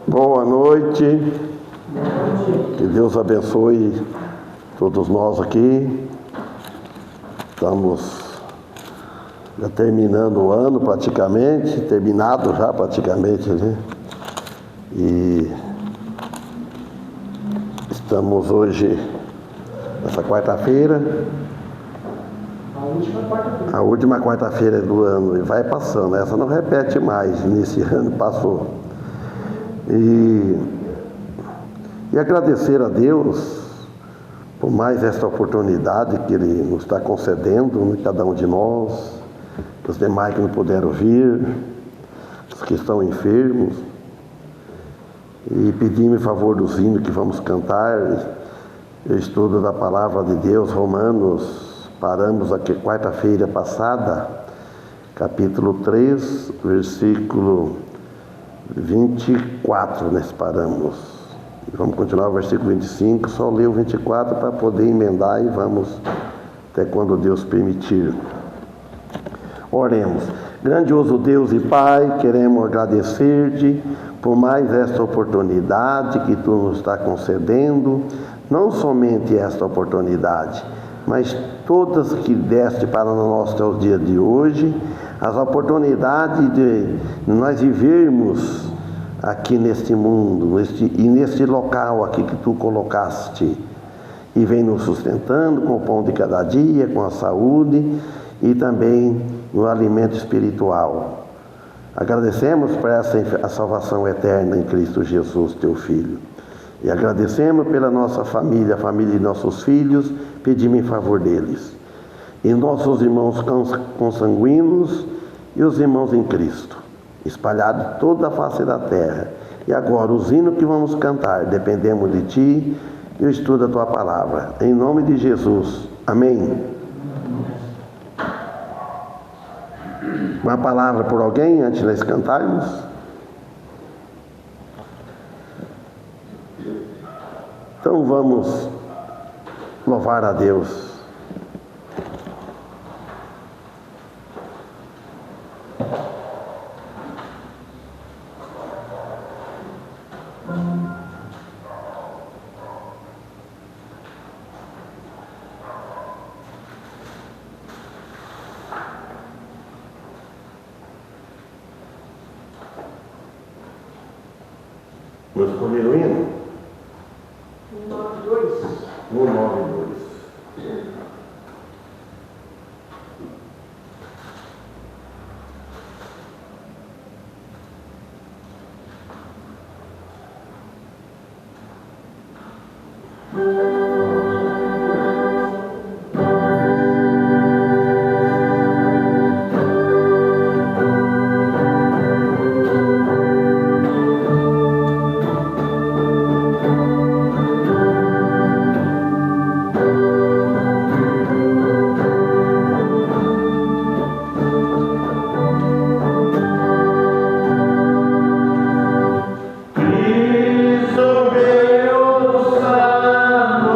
Boa noite. Que Deus abençoe todos nós aqui. Estamos já terminando o ano praticamente, terminado já praticamente, né? E estamos hoje, nessa quarta-feira, a última quarta-feira do ano, e vai passando, essa não repete mais, nesse ano passou. E agradecer a Deus por mais esta oportunidade que Ele nos está concedendo, cada um de nós, os demais que não puderam vir, os que estão enfermos, e pedir-me favor dos hinos que vamos cantar. Eu estudo da palavra de Deus, Romanos, paramos aqui quarta-feira passada, capítulo 3, versículo 24, nós paramos. Vamos continuar o versículo 25, só ler o 24 para poder emendar e vamos até quando Deus permitir. Oremos. Grandioso Deus e Pai, queremos agradecer-te por mais esta oportunidade que Tu nos está concedendo, não somente esta oportunidade, mas todas que deste para nós até os dias de hoje, as oportunidades de nós vivermos aqui neste mundo, e neste local aqui que Tu colocaste, e vem nos sustentando com o pão de cada dia, com a saúde e também no alimento espiritual. Agradecemos por a salvação eterna em Cristo Jesus, Teu Filho. E agradecemos pela nossa família, a família de nossos filhos, pedimos em favor deles. E nossos irmãos consanguíneos e os irmãos em Cristo, espalhados toda a face da terra. E agora, os hinos que vamos cantar, dependemos de Ti e o estudo da Tua palavra. Em nome de Jesus. Amém. Uma palavra por alguém antes de nós cantarmos? Então vamos louvar a Deus. Vamos escolher o hino? 92. No 92. Cristo meu Santo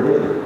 dele?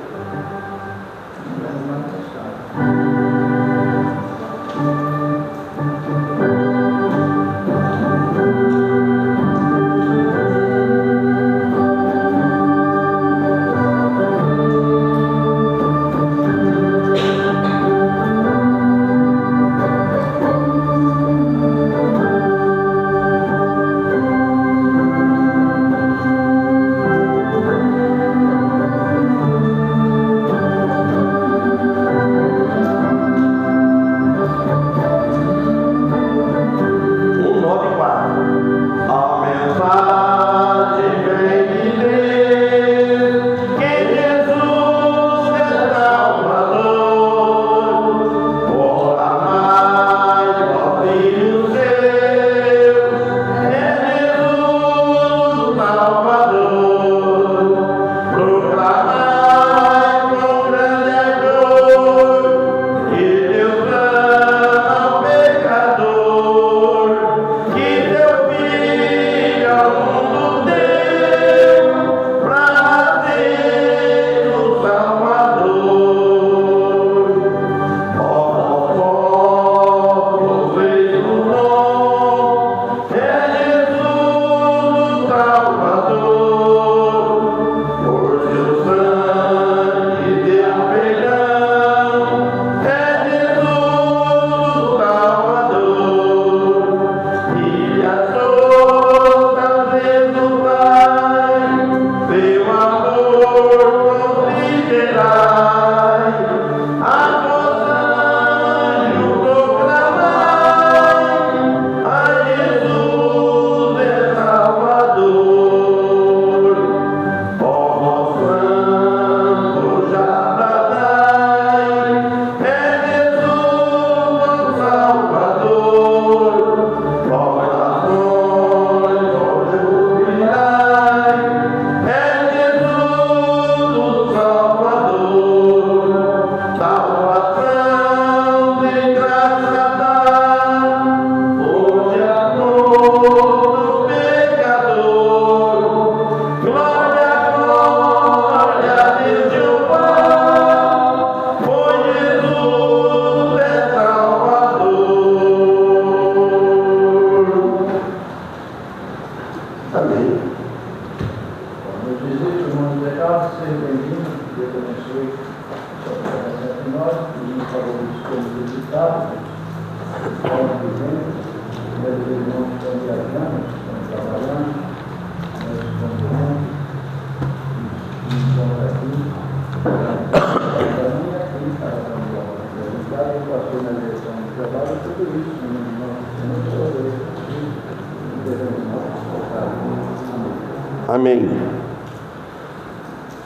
Amém.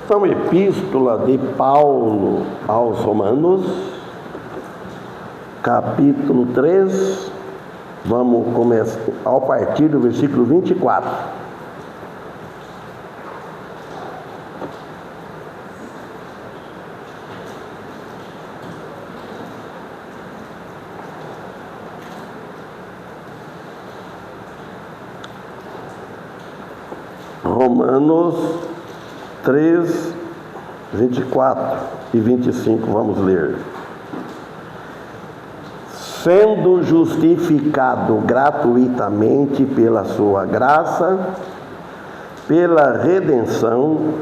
Então, Epístola de Paulo aos Romanos, capítulo 3, vamos começar a partir do versículo 24. Romanos 3, 24 e 25, vamos ler. Sendo justificado gratuitamente pela sua graça, pela redenção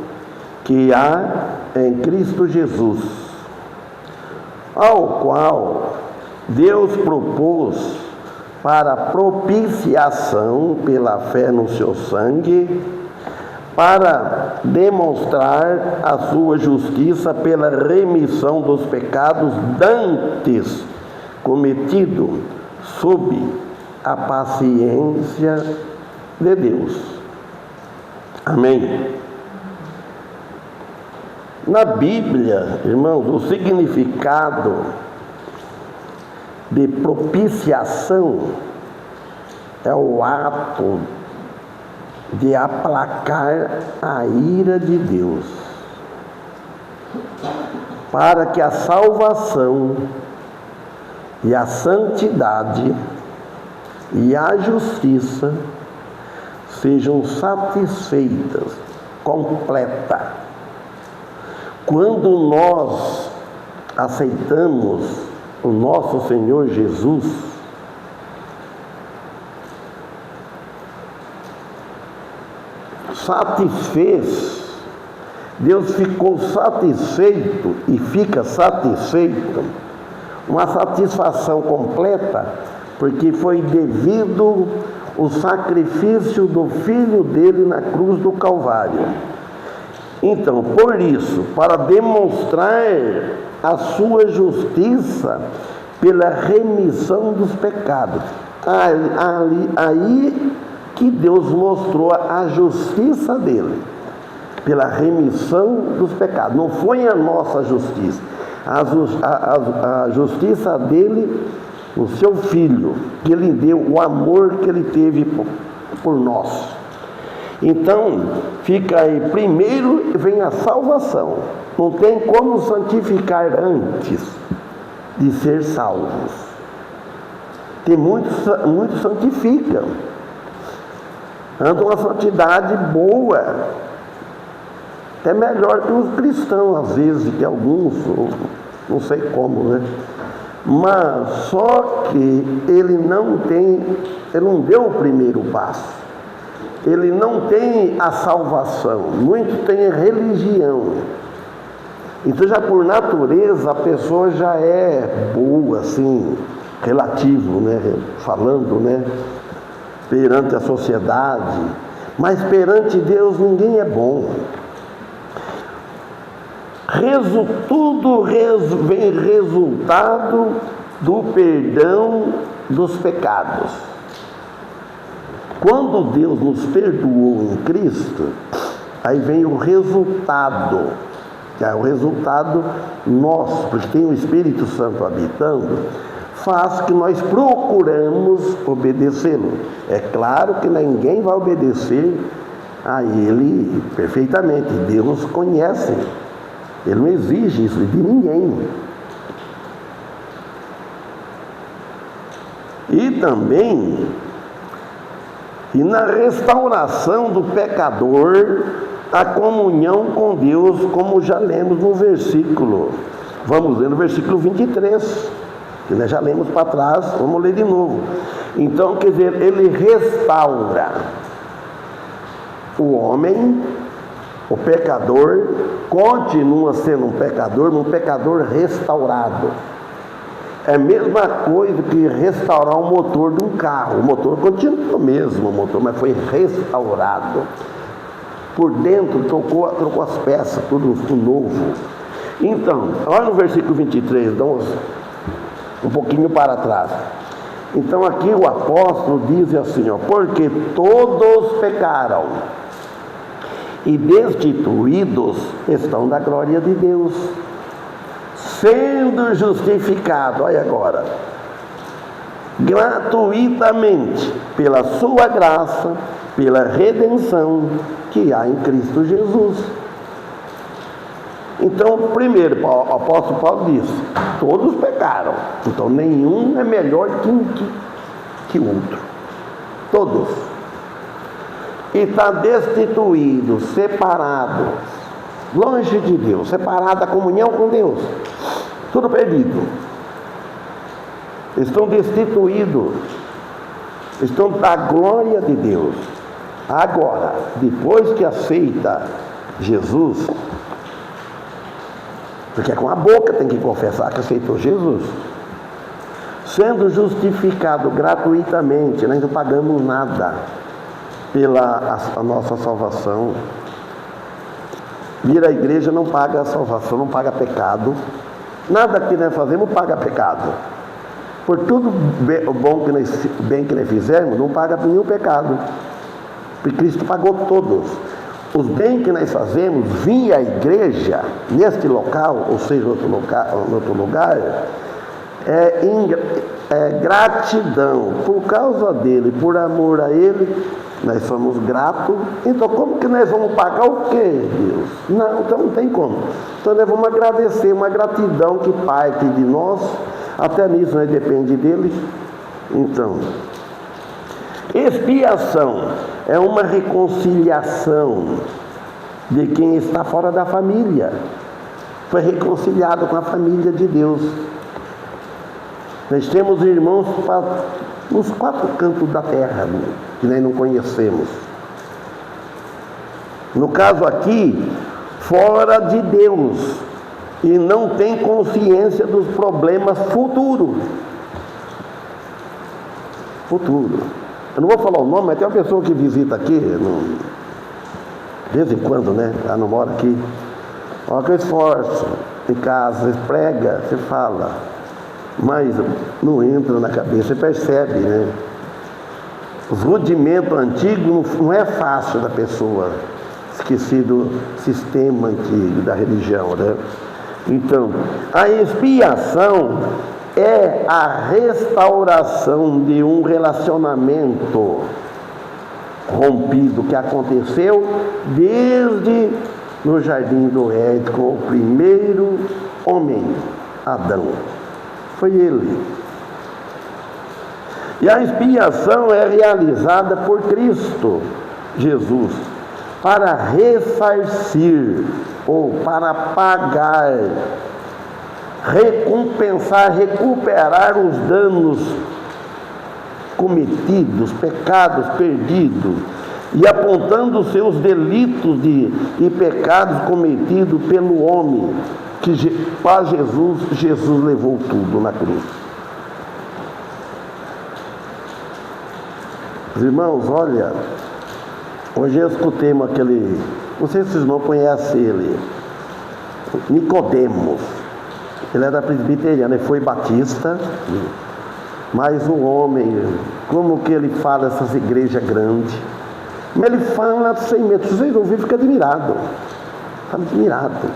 que há em Cristo Jesus, ao qual Deus propôs para propiciação pela fé no seu sangue, para demonstrar a sua justiça pela remissão dos pecados dantes cometido sob a paciência de Deus. Amém. Na Bíblia, irmãos, o significado de propiciação é o ato de aplacar a ira de Deus, para que a salvação e a santidade e a justiça sejam satisfeitas, completa, Quando nós aceitamos o nosso Senhor Jesus, satisfez, Deus ficou satisfeito e fica satisfeito, uma satisfação completa, porque foi devido o sacrifício do Filho dele na cruz do Calvário. Então, por isso, para demonstrar a sua justiça pela remissão dos pecados, aí que Deus mostrou a justiça dele, pela remissão dos pecados. Não foi a nossa justiça, a justiça dele, o seu Filho, que ele deu, o amor que ele teve por nós. Então, fica aí, primeiro vem a salvação. Não tem como santificar antes de ser salvos. Tem muitos santificam, andam uma santidade boa, até melhor que os cristãos, às vezes, que alguns, não sei como, né? Mas só que ele não deu o primeiro passo. Ele não tem a salvação, muito tem a religião. Então já por natureza a pessoa já é boa, assim, relativo, né? Falando, né? Perante a sociedade, mas perante Deus ninguém é bom. Tudo vem resultado do perdão dos pecados. Quando Deus nos perdoou em Cristo, aí vem o resultado, que é o resultado nosso, porque tem o Espírito Santo habitando, faz que nós procuramos obedecê-lo. É claro que ninguém vai obedecer a Ele perfeitamente, Deus nos conhece, Ele não exige isso de ninguém. E também, e na restauração do pecador, a comunhão com Deus, como já lemos no versículo, vamos ler no versículo 23, que nós já lemos para trás, vamos ler de novo. Então, quer dizer, ele restaura o homem, o pecador, continua sendo um pecador restaurado. É a mesma coisa que restaurar o motor de um carro. O motor continua o mesmo, mas foi restaurado. Por dentro trocou as peças, tudo novo. Então, olha no versículo 23, dá um pouquinho para trás. Então aqui o apóstolo diz assim, porque todos pecaram e destituídos estão da glória de Deus, sendo justificado, olha agora, gratuitamente, pela sua graça, pela redenção que há em Cristo Jesus. Então, primeiro, o apóstolo Paulo diz, todos pecaram, então nenhum é melhor que o outro, todos. E está destituído, separado, longe de Deus, separado da comunhão com Deus, tudo perdido. Estão destituídos, estão da glória de Deus. Agora, depois que aceita Jesus, porque é com a boca tem que confessar que aceitou Jesus, sendo justificado gratuitamente, nós não pagamos nada pela a nossa salvação. Vir à igreja não paga a salvação, não paga pecado. Nada que nós fazemos paga pecado. Por tudo bem que nós fizermos, não paga nenhum pecado. Porque Cristo pagou todos. Os bens que nós fazemos, vir à igreja, neste local, ou seja, em outro lugar, é gratidão. Por causa dele, por amor a ele, nós somos gratos. Então, como que nós vamos pagar o quê, Deus? Não, então não tem como. Então, nós vamos agradecer, uma gratidão que parte de nós, até nisso nós depende dele. Então, expiação é uma reconciliação de quem está fora da família. foi reconciliado com a família de Deus. Nós temos irmãos nos 4 cantos da terra, que nós não conhecemos. No caso aqui, fora de Deus, e não tem consciência dos problemas futuros. Eu não vou falar o nome, mas tem uma pessoa que visita aqui, de vez em quando, né? Ela não mora aqui. Olha que eu esforço em casa, você prega, você fala, mas não entra na cabeça, você percebe, né? Os rudimentos antigos não é fácil da pessoa esquecer do sistema antigo, da religião, né? Então, a expiação é a restauração de um relacionamento rompido que aconteceu desde no jardim do Éden com o primeiro homem, Adão. Foi ele. E a expiação é realizada por Cristo Jesus para ressarcir ou para pagar, recompensar, recuperar os danos cometidos, pecados perdidos, e apontando os seus delitos e pecados cometidos pelo homem, que para Jesus levou tudo na cruz. Irmãos, olha, hoje eu escutei aquele, não sei se vocês não conhecem ele, Nicodemos. Ele era presbiteriano, ele foi batista, mas o homem, como que ele fala essas igrejas grandes, mas ele fala sem medo. Se vocês ouvirem, fica admirado. Fica admirado.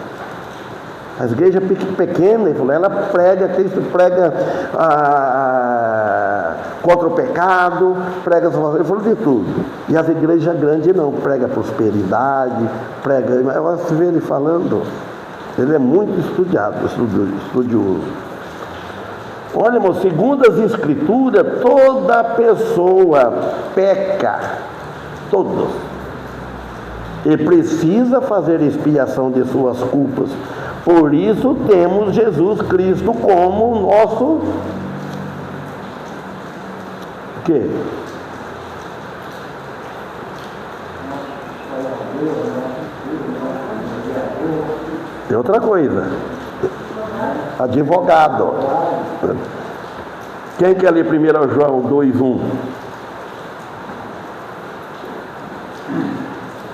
As igrejas pequenas, ele falou, ela prega, Cristo prega contra o pecado, prega, ele falou de tudo. E as igrejas grandes não, prega prosperidade, prega, mas você vê ele falando, ele é muito estudioso. Olha, irmão, segundo as Escrituras, toda pessoa peca, todos, e precisa fazer expiação de suas culpas. Por isso temos Jesus Cristo como nosso o quê? Tem outra coisa. Advogado. Quem quer ler 1 João 2:1?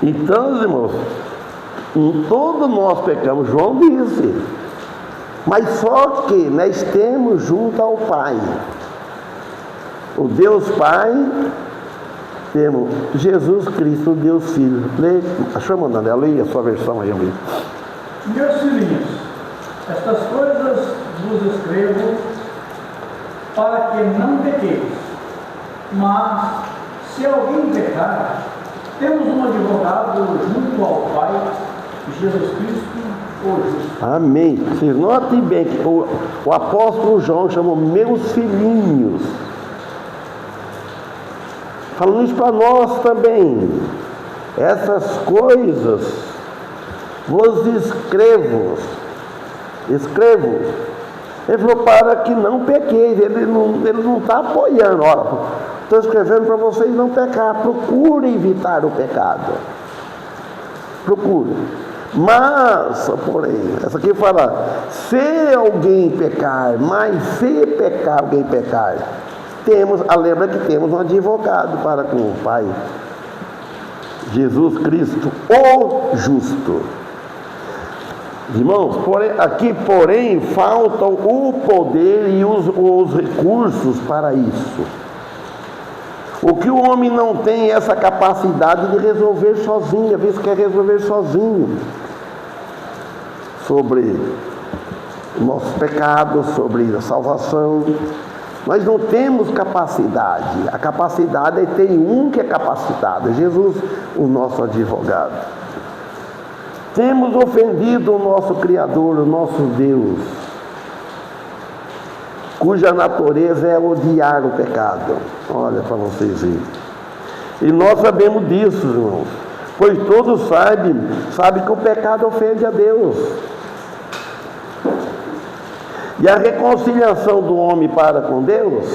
Então, irmãos, todos nós pecamos, João disse, mas só que nós temos junto ao Pai, o Deus Pai, temos Jesus Cristo, Deus Filho. Lê, achou, mandando, leia a sua versão aí, amigo. Meus filhinhos, estas coisas vos escrevo para que não pequeis, mas se alguém pecar, temos um advogado junto ao Pai, Jesus Cristo, o justo. Amém. Vocês notem bem que o apóstolo João chamou meus filhinhos, falando isso para nós também. Essas coisas vos escrevo. Ele falou para que não pequeis. Ele não está apoiando. Olha, estou escrevendo para vocês não pecar. Procurem evitar o pecado. Procurem. Mas, porém, essa aqui fala, se alguém pecar, mas se alguém pecar, lembra que temos um advogado para com o Pai, Jesus Cristo, o justo. Irmãos, aqui, porém, faltam o poder e os recursos para isso. O que o homem não tem é essa capacidade de resolver sozinho, às vezes quer resolver sozinho, sobre nossos pecados, sobre a salvação. Nós não temos capacidade. A capacidade tem um que é capacitado, Jesus, o nosso advogado. Temos ofendido o nosso Criador, o nosso Deus, cuja natureza é odiar o pecado. Olha para vocês verem. E nós sabemos disso, irmãos, pois todos sabem que o pecado ofende a Deus. E a reconciliação do homem para com Deus,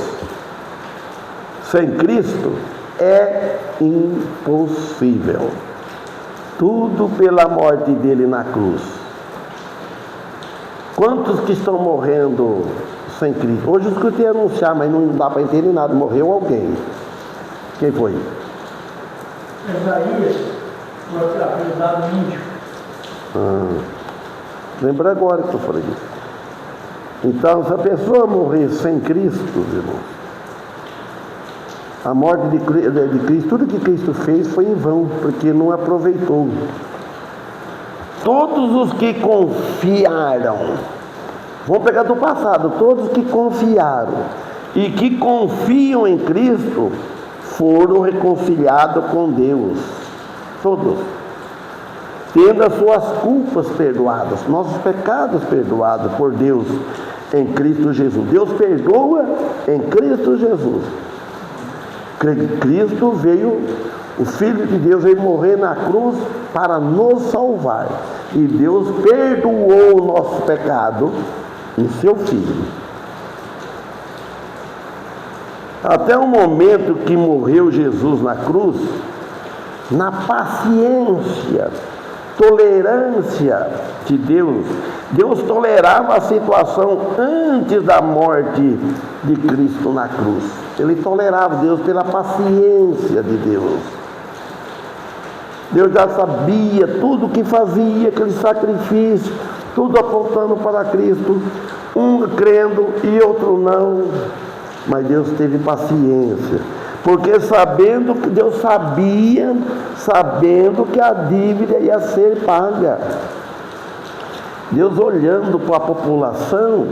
sem Cristo, é impossível. Tudo pela morte dele na cruz. Quantos que estão morrendo sem Cristo? Hoje eu escutei anunciar, mas não dá para entender nada. Morreu alguém. Quem foi? Isaías, foi apelidado índio. Lembra agora que eu falei isso. Então, se a pessoa morrer sem Cristo, irmãos, a morte de Cristo, tudo que Cristo fez foi em vão, porque não aproveitou. Todos os que confiaram, vamos pegar do passado, todos que confiaram e que confiam em Cristo, foram reconciliados com Deus. Todos. Tendo as suas culpas perdoadas, nossos pecados perdoados por Deus em Cristo Jesus. Deus perdoa em Cristo Jesus. Cristo veio, o Filho de Deus veio morrer na cruz para nos salvar. E Deus perdoou o nosso pecado em seu Filho. Até o momento que morreu Jesus na cruz, na paciência, tolerância de Deus, Deus tolerava a situação antes da morte de Cristo na cruz. Ele tolerava Deus pela paciência de Deus. Deus já sabia tudo o que fazia, aquele sacrifício, tudo apontando para Cristo, um crendo e outro não. Mas Deus teve paciência, porque sabendo que Deus sabendo que a dívida ia ser paga. Deus olhando para a população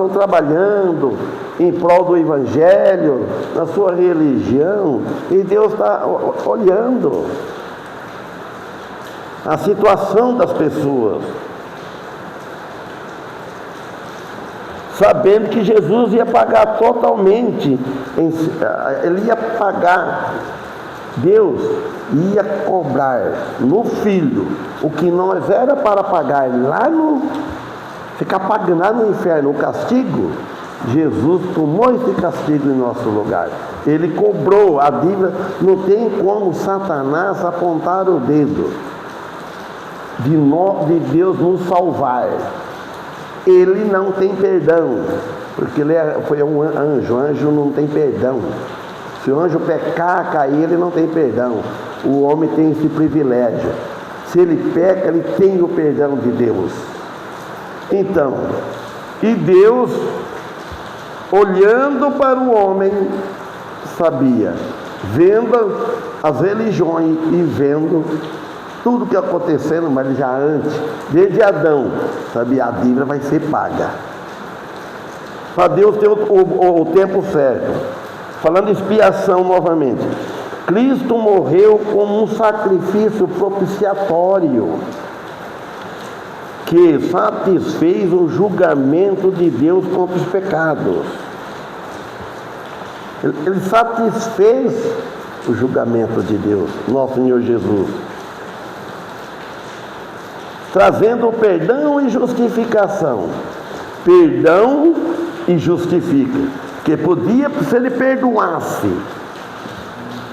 trabalhando em prol do Evangelho, na sua religião, e Deus está olhando a situação das pessoas, sabendo que Jesus ia pagar totalmente, ele ia pagar, Deus ia cobrar no Filho o que nós era para pagar lá ficar pagando lá no inferno o castigo. Jesus tomou esse castigo em nosso lugar. Ele cobrou a dívida. Não tem como Satanás apontar o dedo de Deus nos salvar. Ele não tem perdão, porque ele foi um anjo. O anjo não tem perdão. Se o anjo pecar, cair, ele não tem perdão. O homem tem esse privilégio. Se ele peca, ele tem o perdão de Deus. Então, e Deus, olhando para o homem, sabia, vendo as religiões e vendo tudo que acontecendo, mas já antes, desde Adão, sabia, a dívida vai ser paga. Para Deus ter o tempo certo. Falando de expiação novamente, Cristo morreu como um sacrifício propiciatório que satisfez o julgamento de Deus contra os pecados. Ele satisfez o julgamento de Deus, nosso Senhor Jesus, trazendo perdão e justificação. Perdão e justifica. Porque podia, se ele perdoasse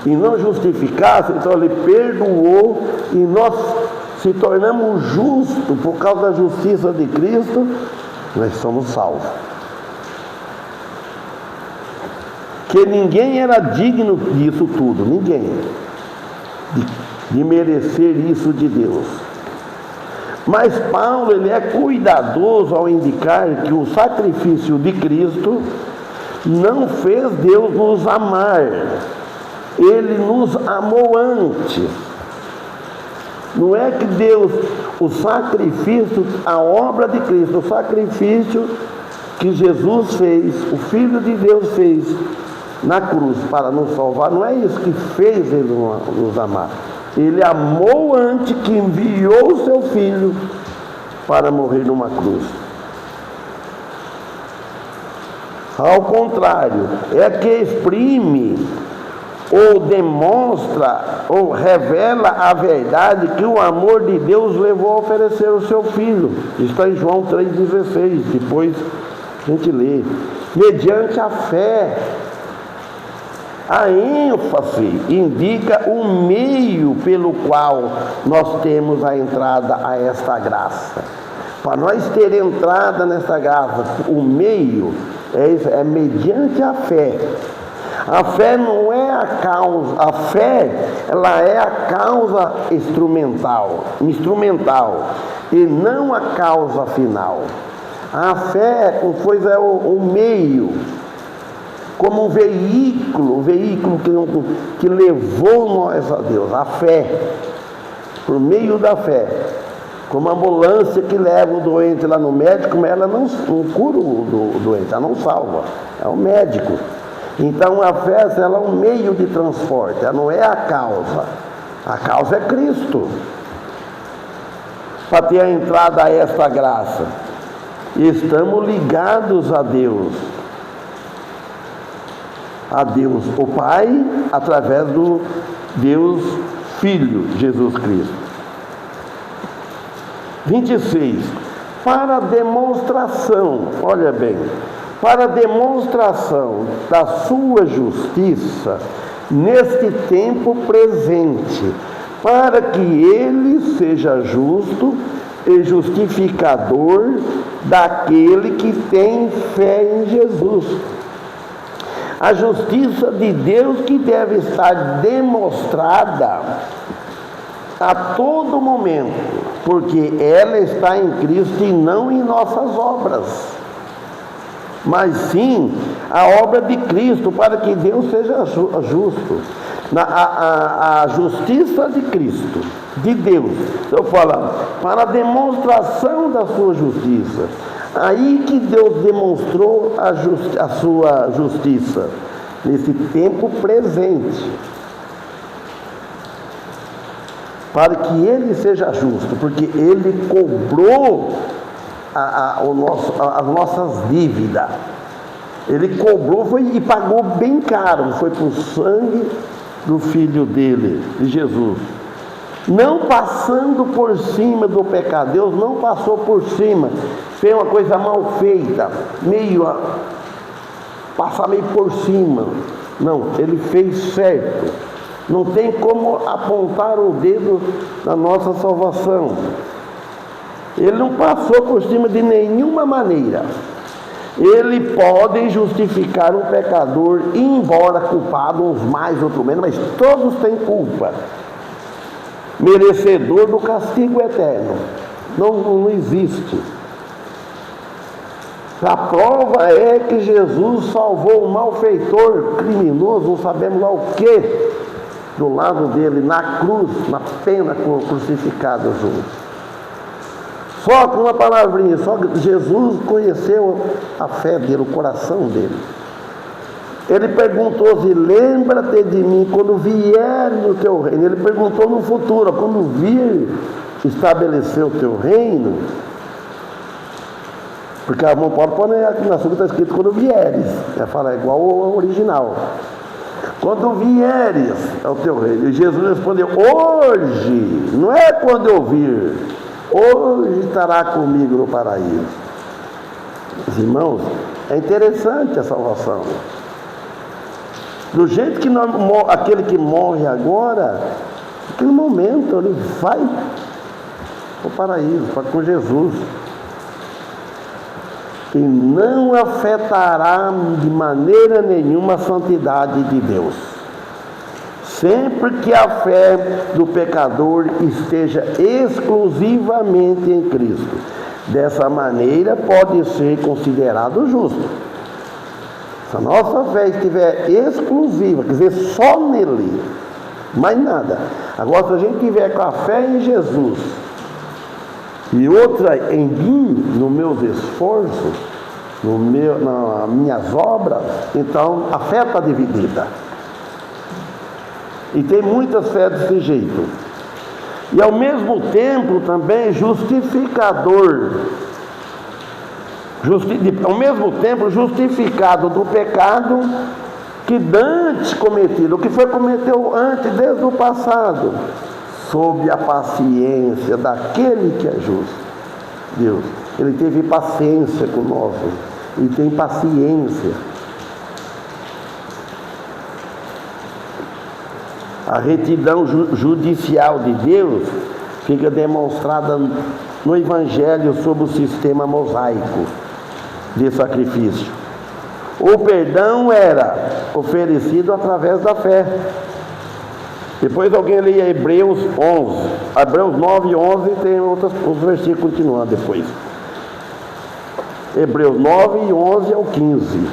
e não justificasse, então ele perdoou e nós se tornamos justos por causa da justiça de Cristo, nós somos salvos. Que ninguém era digno disso tudo, ninguém, de merecer isso de Deus. Mas Paulo, ele é cuidadoso ao indicar que o sacrifício de Cristo não fez Deus nos amar, ele nos amou antes. Não é que Deus, o sacrifício, a obra de Cristo, o sacrifício que Jesus fez, o Filho de Deus fez na cruz para nos salvar, não é isso que fez ele nos amar. Ele amou antes, que enviou o seu Filho para morrer numa cruz. Ao contrário, é que exprime ou demonstra, ou revela a verdade que o amor de Deus levou a oferecer o seu Filho. Está em João 3,16, depois a gente lê. Mediante a fé. A ênfase indica o meio pelo qual nós temos a entrada a esta graça. Para nós ter entrada nesta graça, o meio é mediante a fé. A fé não é a causa, a fé, ela é a causa instrumental, e não a causa final. A fé é o meio, como um veículo que levou nós a Deus, a fé, por meio da fé. Como a ambulância que leva o doente lá no médico, mas ela não cura o doente, ela não salva, é o médico. Então a fé, ela é um meio de transporte, ela não é a causa. A causa é Cristo. Para ter a entrada a esta graça, estamos ligados a Deus o Pai, através do Deus Filho, Jesus Cristo. 26. Para demonstração, olha bem, para demonstração da sua justiça neste tempo presente, para que ele seja justo e justificador daquele que tem fé em Jesus. A justiça de Deus que deve estar demonstrada a todo momento, porque ela está em Cristo e não em nossas obras, mas sim a obra de Cristo, para que Deus seja justo. A justiça de Cristo, de Deus, estou falando, para a demonstração da sua justiça. Aí que Deus demonstrou a sua justiça, nesse tempo presente, para que ele seja justo, porque ele cobrou as nossas dívidas. Ele cobrou e pagou bem caro, foi por sangue do Filho dele, de Jesus. Não passando por cima do pecado, Deus não passou por cima, fez uma coisa mal feita, passar meio por cima. Não, ele fez certo. Não tem como apontar o dedo na nossa salvação. Ele não passou por cima de nenhuma maneira. Ele pode justificar um pecador, embora culpado, uns mais, outros menos, mas todos têm culpa. Merecedor do castigo eterno. Não existe. A prova é que Jesus salvou um malfeitor, criminoso, não sabemos lá o que, do lado dele, na cruz, na pena, crucificado junto. Só com uma palavrinha, só que Jesus conheceu a fé dele, o coração dele. Ele perguntou assim: lembra-te de mim quando vier no teu reino. Ele perguntou no futuro, quando vir estabelecer o teu reino. Porque a mão Paulo pode aqui na sua está escrito quando vieres. É igual ao original. Quando vieres ao teu reino. E Jesus respondeu: hoje, não é quando eu vir, hoje estará comigo no paraíso. Os irmãos, é interessante a salvação. Do jeito que aquele que morre agora, naquele momento ele vai para o paraíso, com Jesus. E não afetará de maneira nenhuma a santidade de Deus. Sempre que a fé do pecador esteja exclusivamente em Cristo. Dessa maneira pode ser considerado justo. Se a nossa fé estiver exclusiva, quer dizer, só nele, mais nada. Agora, se a gente tiver com a fé em Jesus e outra em mim, nos meus esforços, nas minhas obras, então a fé está dividida. E tem muitas fés desse jeito. E ao mesmo tempo também justificador. Ao mesmo tempo justificado do pecado que dantes cometido, o que foi cometeu antes, desde o passado, sob a paciência daquele que é justo. Deus, Ele teve paciência conosco, Ele tem paciência. A retidão judicial de Deus fica demonstrada no Evangelho sob o sistema mosaico de sacrifício. O perdão era oferecido através da fé. Depois alguém lê Hebreus 11, Hebreus 9 e 11, tem os versículos continuando depois. Hebreus 9 e 11 ao 15.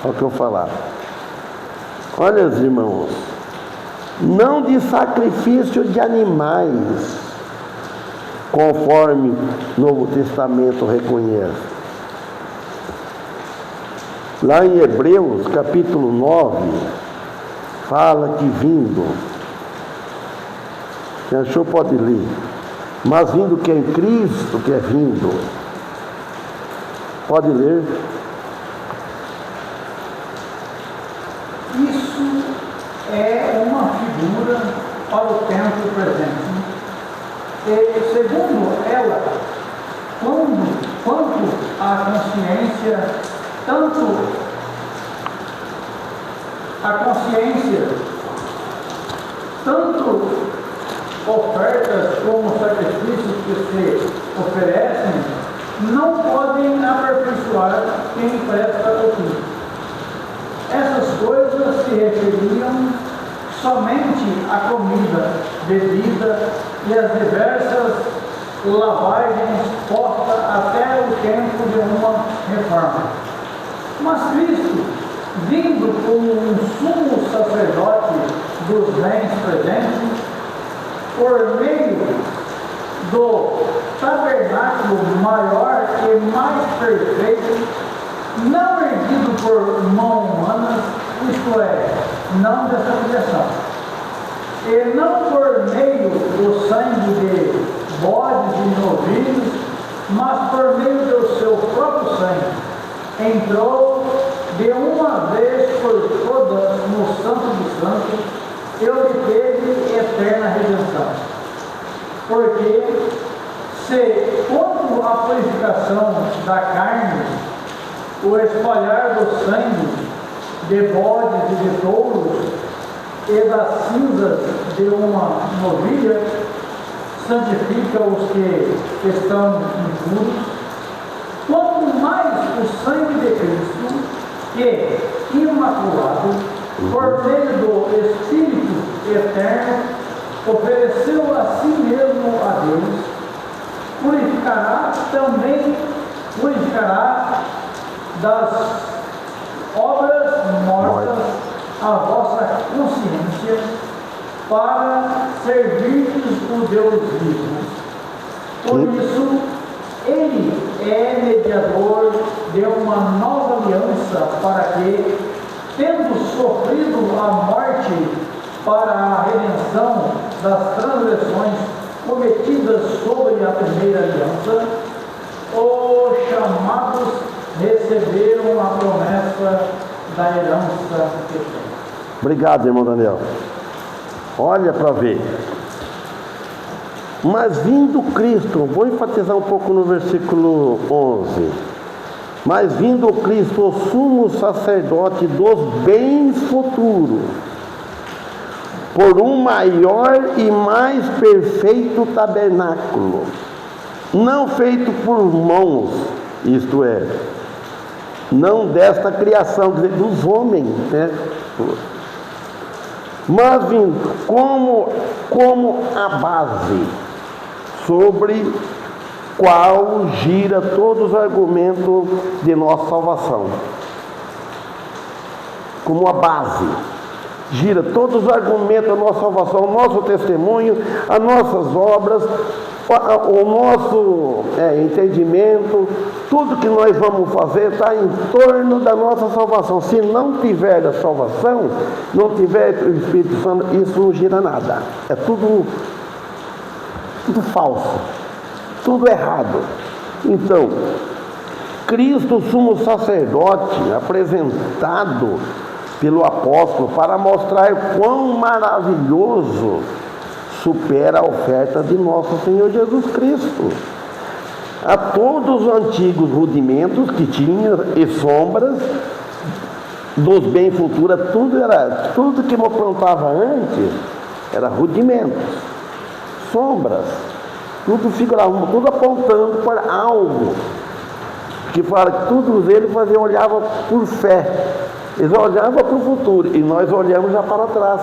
Olha o que eu falar. Olha, irmãos, não de sacrifício de animais, conforme o Novo Testamento reconhece. Lá em Hebreus, capítulo 9, fala que vindo, quem achou pode ler, mas vindo que é em Cristo, que é vindo, pode ler. Isso é uma figura para o tempo presente. E, segundo ela, quanto à consciência, tanto ofertas como sacrifícios que se oferecem não podem aperfeiçoar quem presta o culto. Essas coisas se referiam somente à comida, bebida e às diversas lavagens postas até o tempo de uma reforma. Mas Cristo, vindo como um sumo sacerdote dos bens presentes, por meio do tabernáculo maior e mais perfeito, não erguido por mão humana, isto é, não dessa criação, e não por meio do sangue de bodes e novilhos, mas por meio do seu próprio sangue, entrou de uma vez por todas no Santo dos Santos e obteve eterna redenção. Porque se, quanto à purificação da carne, o espalhar do sangue de bodes e de touros e das cinzas de uma novilha santifica os que estão impuros, quanto mais o sangue de Cristo, que, imaculado, por meio do Espírito eterno, ofereceu a si mesmo a Deus, purificará das obras mortas a vossa consciência, para servirdes o Deus vivo. Por isso, Ele é mediador de uma nova aliança, para que, tendo sofrido a morte para a redenção das transgressões cometidas sobre a primeira aliança, os chamados receberam a promessa da herança eterna. Obrigado, irmão Daniel. Olha para ver. Mas vindo Cristo, vou enfatizar um pouco no versículo 11. Mas vindo Cristo, o sumo sacerdote dos bens futuros, por um maior e mais perfeito tabernáculo, não feito por mãos, isto é, não desta criação, quer dizer, dos homens, né? Mas vindo como a base sobre qual gira todos os argumentos de nossa salvação. Como a base gira todos os argumentos da nossa salvação, o nosso testemunho, as nossas obras, o nosso entendimento, tudo que nós vamos fazer está em torno da nossa salvação. Se não tiver a salvação, não tiver o Espírito Santo, isso não gira nada. É tudo falso, tudo errado. Então, Cristo, sumo sacerdote, apresentado pelo apóstolo para mostrar quão maravilhoso supera a oferta de nosso Senhor Jesus Cristo. A todos os antigos rudimentos que tinha e sombras dos bem futuros, tudo que eu plantava antes era rudimentos, sombras, tudo figurava, tudo apontando para algo que fala que todos eles olhavam por fé. Eles olhavam para o futuro e nós olhamos já para trás.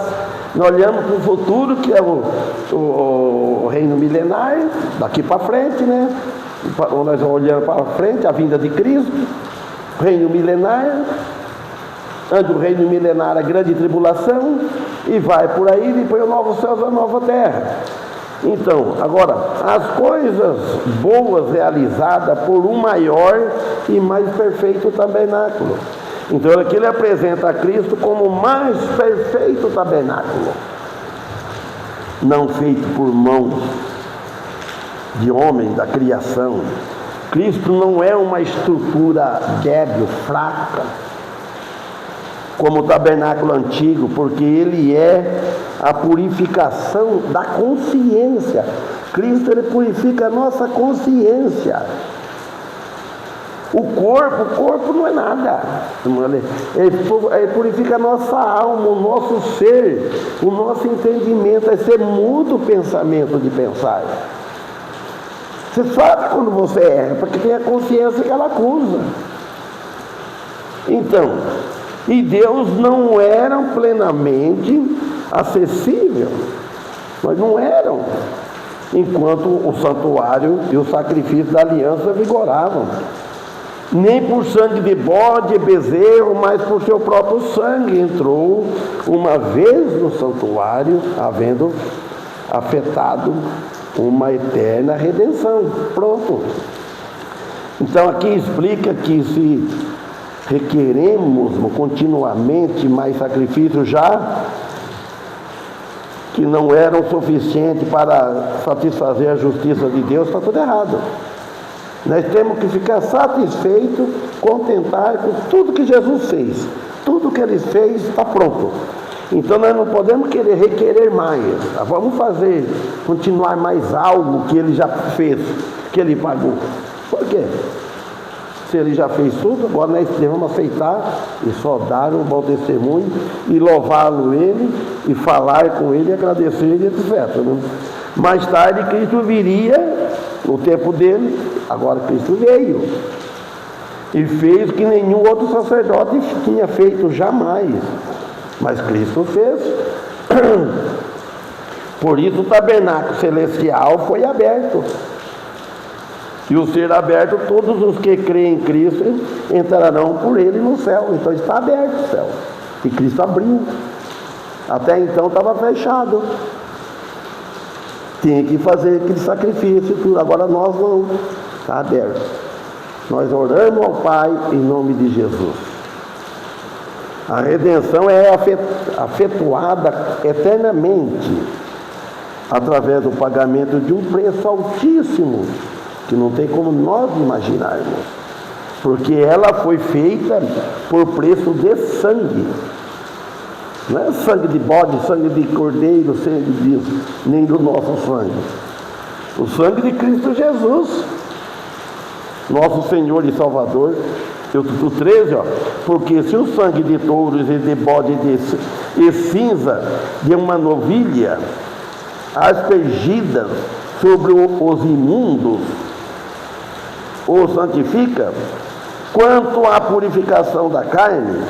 Nós olhamos para o futuro, que é o reino milenar, daqui para frente, né? Nós olhamos para frente a vinda de Cristo, reino milenar, antes do reino milenar a grande tribulação, e vai por aí, depois o novo céu e a nova terra. Então, agora, as coisas boas realizadas por um maior e mais perfeito tabernáculo. Então aqui ele apresenta a Cristo como o mais perfeito tabernáculo, não feito por mãos de homem da criação. Cristo não é uma estrutura débil, fraca, como o tabernáculo antigo, porque ele é a purificação da consciência. Cristo, ele purifica a nossa consciência. O corpo não é nada. Ele purifica a nossa alma, o nosso ser, o nosso entendimento. Aí você muda o pensamento de pensar. Você sabe quando você erra, porque tem a consciência que ela acusa. Então, e Deus não era plenamente acessível. Mas não eram. Enquanto o santuário e o sacrifício da aliança vigoravam. Nem por sangue de bode e bezerro, mas por seu próprio sangue entrou uma vez no santuário, havendo afetado uma eterna redenção. Pronto. Então aqui explica que se requeremos continuamente mais sacrifícios, já que não eram suficientes para satisfazer a justiça de Deus, está tudo errado. Nós temos que ficar satisfeitos, contentar com tudo que Jesus fez. Tudo que Ele fez está pronto. Então nós não podemos requerer mais. Vamos continuar mais algo que Ele já fez, que Ele pagou. Por quê? Se Ele já fez tudo, agora nós devemos aceitar e só dar um bom testemunho e louvá-lo Ele e falar com Ele, agradecer Ele, etc. Né? Mais tarde Cristo viria, no tempo dele, agora Cristo veio e fez o que nenhum outro sacerdote tinha feito jamais, mas Cristo fez. Por isso o tabernáculo celestial foi aberto, e o ser aberto, todos os que creem em Cristo entrarão por ele no céu. Então está aberto o céu, e Cristo abriu. Até então estava fechado, tinha que fazer aquele sacrifício e tudo. Agora nós não, está aberto. Nós oramos ao Pai em nome de Jesus. A redenção é efetuada eternamente através do pagamento de um preço altíssimo, que não tem como nós imaginarmos, porque ela foi feita por preço de sangue. Não é sangue de bode, sangue de cordeiro, sangue disso, nem do nosso sangue. O sangue de Cristo Jesus, nosso Senhor e Salvador. O 13, porque se o sangue de touros e de bode e cinza de uma novilha aspergida sobre os imundos o santifica, quanto à purificação da carne,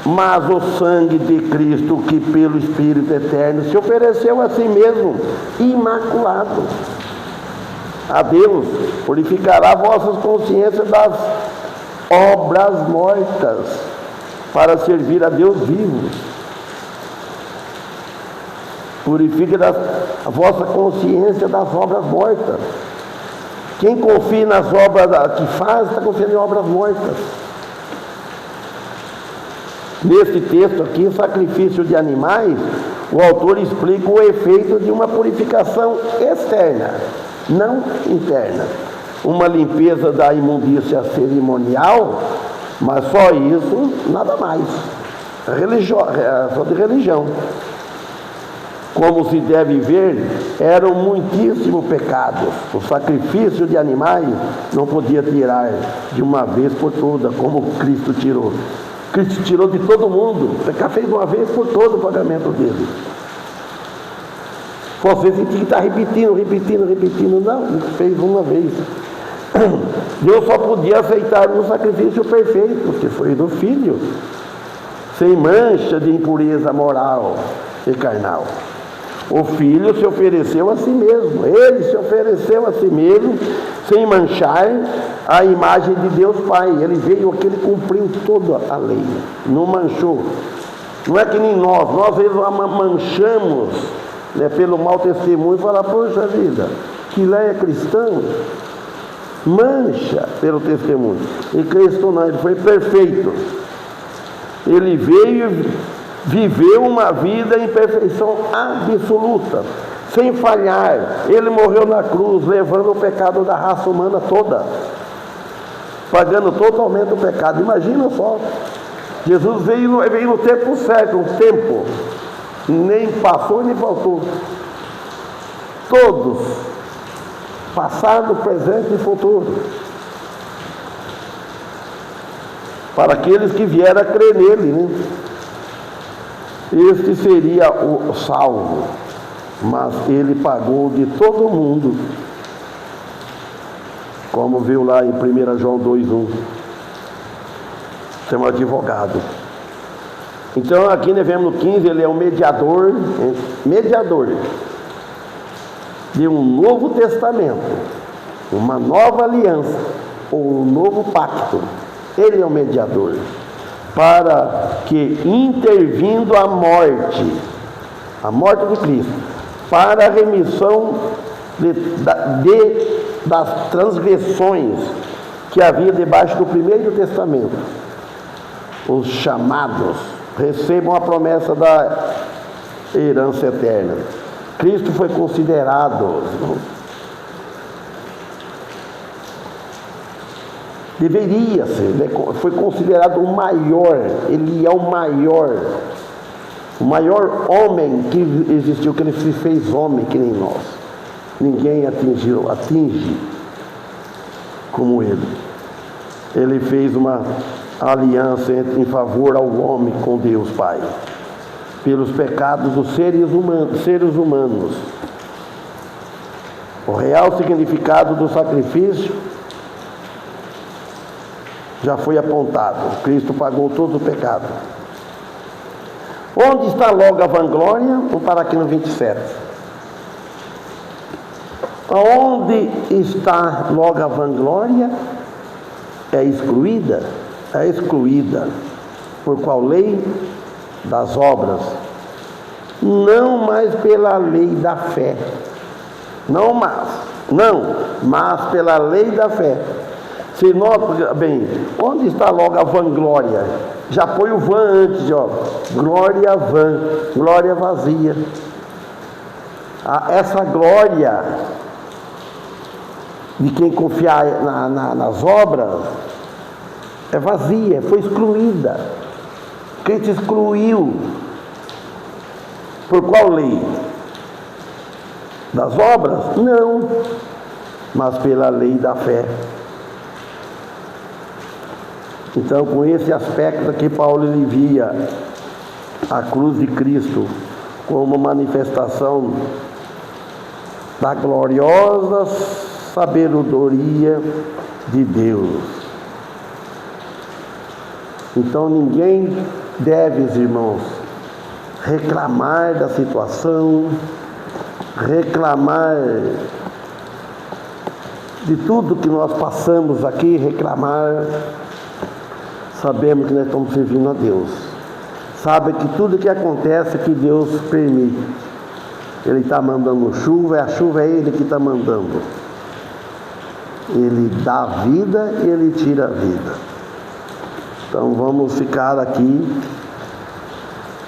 mas o sangue de Cristo, que pelo Espírito Eterno se ofereceu a si mesmo, imaculado, a Deus, purificará vossas consciências das obras mortas, para servir a Deus vivo. Purifique a vossa consciência das obras mortas. Quem confia nas obras que faz, está confiando em obras mortas. Neste texto aqui, o sacrifício de animais, o autor explica o efeito de uma purificação externa, não interna. Uma limpeza da imundícia cerimonial Mas só isso, nada mais. Só de religião. Como se deve ver, eram muitíssimos pecados. O sacrifício de animais não podia tirar de uma vez por toda, como Cristo tirou. Cristo tirou de todo mundo. Fez uma vez por todo o pagamento dele. Você tinha que estar repetindo. Não, ele fez uma vez. Deus só podia aceitar um sacrifício perfeito, que foi do Filho, sem mancha de impureza moral e carnal. O Filho se ofereceu a si mesmo. Ele se ofereceu a si mesmo, sem manchar a imagem de Deus Pai. Ele veio aqui, ele cumpriu toda a lei. Não manchou. Não é que nem nós às vezes manchamos, né, pelo mau testemunho e falar, poxa vida, que lei é cristão? Mancha pelo testemunho. E Cristo não, ele foi perfeito. Ele veio, viveu uma vida em perfeição absoluta, sem falhar. Ele morreu na cruz, levando o pecado da raça humana toda, pagando totalmente o pecado. Imagina só, Jesus veio no tempo certo, um tempo, nem passou nem faltou. Todos, passado, presente e futuro, para aqueles que vieram a crer nele, né? Este seria o salvo, mas ele pagou de todo mundo, como viu lá em 1 João 2,1, ser um advogado. Então aqui nós vemos no 15, ele é o mediador de um novo testamento, uma nova aliança, ou um novo pacto. Ele é o mediador, para que, intervindo a morte de Cristo, para a remissão das transgressões que havia debaixo do primeiro testamento, os chamados recebam a promessa da herança eterna. Cristo foi considerado, deveria ser, foi considerado o maior. Ele é o maior homem que existiu, que ele se fez homem que nem nós. Ninguém atinge como ele. Ele fez uma aliança em favor ao homem com Deus Pai, pelos pecados dos seres humanos. O real significado do sacrifício já foi apontado. Cristo pagou todo o pecado. Onde está logo a vanglória? Vamos parar aqui no 27. Onde está logo a vanglória? É excluída. Por qual lei? Das obras. Não mais pela lei da fé. Mas pela lei da fé. Se nota bem, onde está logo a vanglória? Já põe o vã antes, ó. Glória vã, glória vazia. Essa glória de quem confiar nas obras é vazia, foi excluída. Cristo excluiu. Por qual lei? Das obras? Não, mas pela lei da fé. Então, com esse aspecto aqui, Paulo ele via a cruz de Cristo como manifestação da gloriosa sabedoria de Deus. Então, ninguém deve, irmãos, reclamar da situação, reclamar de tudo que nós passamos aqui, reclamar. Sabemos que nós estamos servindo a Deus. Sabe que tudo que acontece que Deus permite. Ele está mandando chuva, a chuva é Ele que está mandando. Ele dá vida e Ele tira a vida. Então vamos ficar aqui.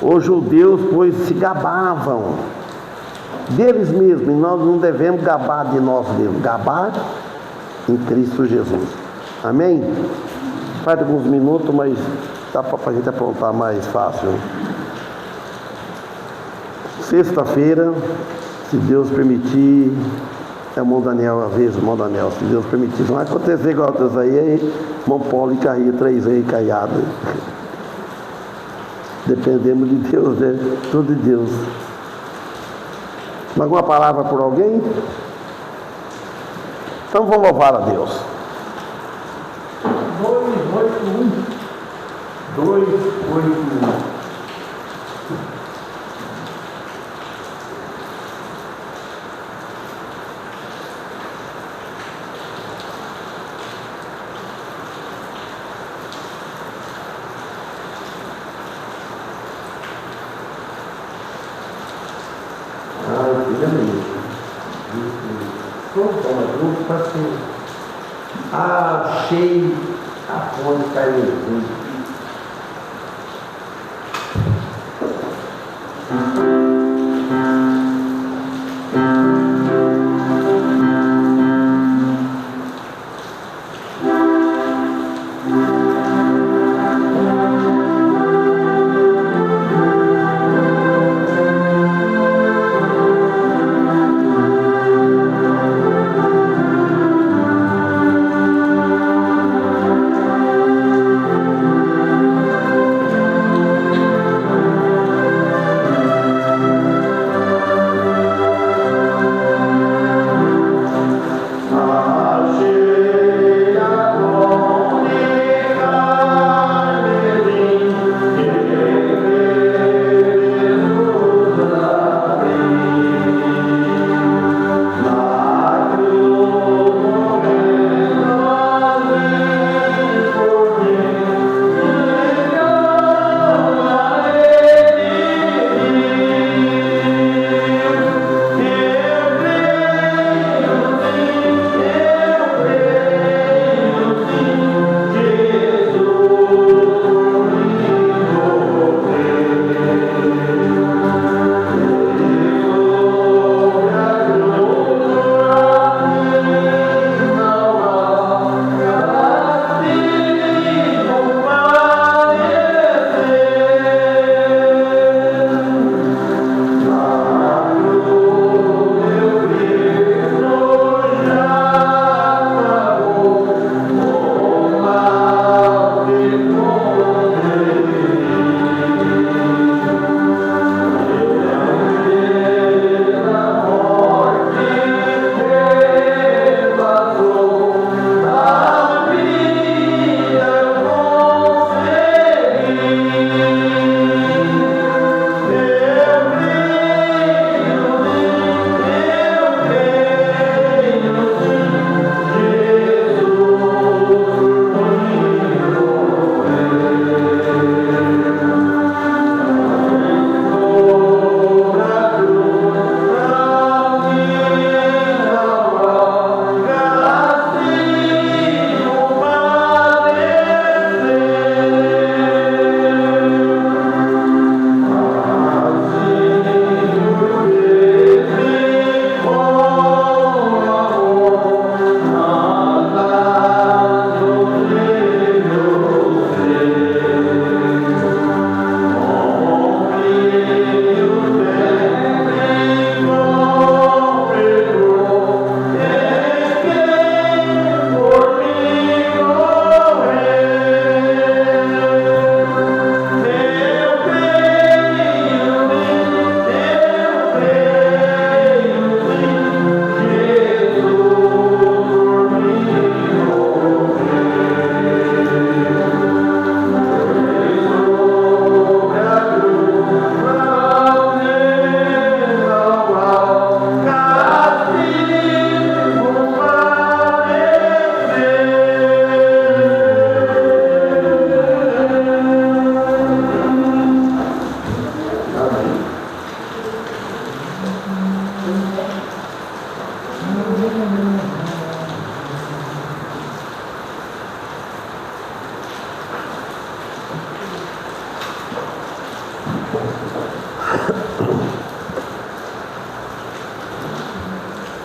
Os judeus, pois, se gabavam deles mesmos, e nós não devemos gabar de nós mesmos, gabar em Cristo Jesus. Amém? Falta alguns minutos, mas dá para a gente aprontar mais fácil. Sexta-feira, se Deus permitir, é o irmão Daniel, a vez, o irmão Daniel, se Deus permitir, não vai acontecer igual outras aí, irmão Paulo e cair, 3 vezes caiado. Dependemos de Deus, né? Tudo de Deus. Alguma palavra por alguém? Então vamos louvar a Deus. 281. Achei a fonte caiu.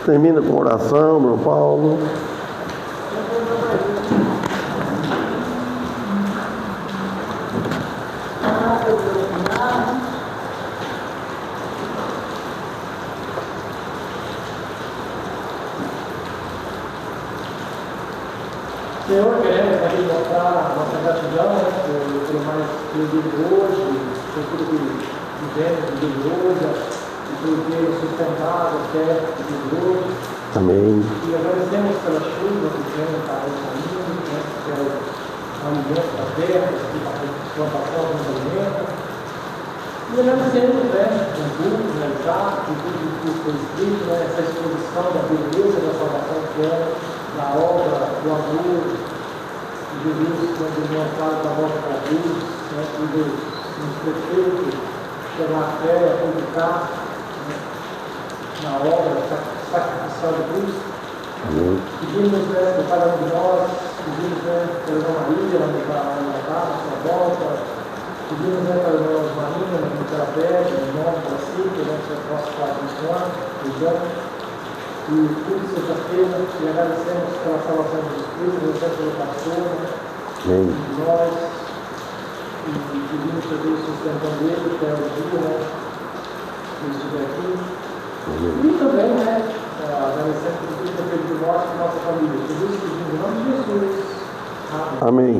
Termina com oração, meu Paulo. Senhor, queremos aqui mostrar a nossa gratidão, né, pelo mais que eu digo hoje, por tudo que vivemos no dia de hoje, e por ter sustentado até o dia de hoje. Amém. E agradecemos pela chuva que vem para o caminho, né, pelo alimento das terras, que a plantação nos alimenta. E agradecemos, né, o culto realizado, por tudo que foi escrito, né, essa exposição da beleza da salvação que é na obra do amor de Jesus, quando ele mostrado da volta para Deus, né, que nos perfeito chegar à fé, a publicar, né, na obra sacrificial de Cristo. Pedimos, né, por cada um de nós, pedimos, né, pela irmã Maria, na sua volta, pedimos, né, pela irmã Marina, na Quimioterapia, em nome da CIC, né, que é o nosso pai cristão, e tudo seja feito, e agradecemos pela salvação de Jesus, agradecemos pelo pastor, né, de nós, e pedimos que Deus sustentando ele até o dia, né, que ele estiver aqui. E também, né, agradecemos por tudo que é feito de nós e nossa família. Jesus, pedimos em nome de Jesus. Amém. Amém.